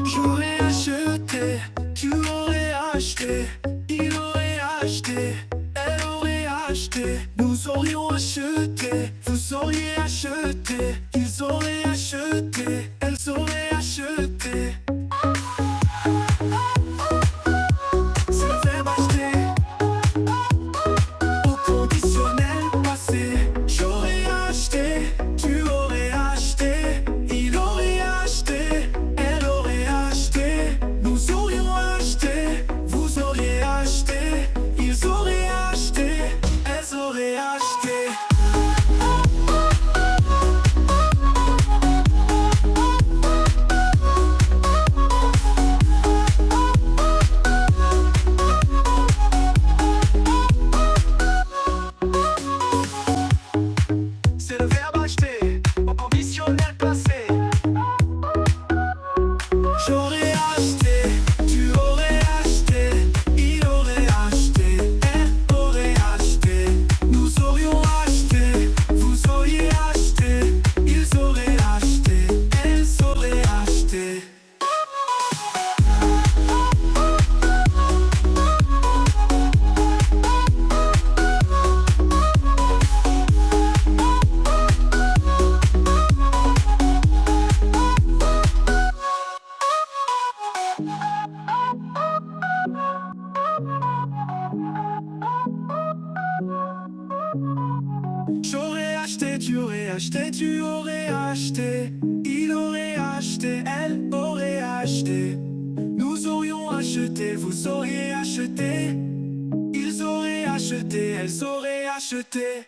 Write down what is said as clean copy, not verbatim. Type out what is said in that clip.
J'aurais acheté, tu aurais acheté, il aurait acheté, elle aurait acheté, nous aurions acheté, vous auriez acheté, ils auraient acheté, elles auraient acheté. C'est le verbe acheter au conditionnel passé. J'aurais acheté, tu aurais acheté, il aurait acheté, elle aurait acheté, nous aurions acheté, vous auriez acheté, ils auraient acheté, elles auraient acheté. C'est le verbe acheter au conditionnel passé. J'aurais acheté, tu aurais acheté, il aurait acheté, elle aurait acheté, nous aurions acheté, vous auriez acheté, ils auraient acheté, elles auraient acheté. J'aurais acheté, tu aurais acheté, tu aurais acheté, il aurait acheté, elle aurait acheté, nous aurions acheté, vous auriez acheté, ils auraient acheté, elles auraient acheté.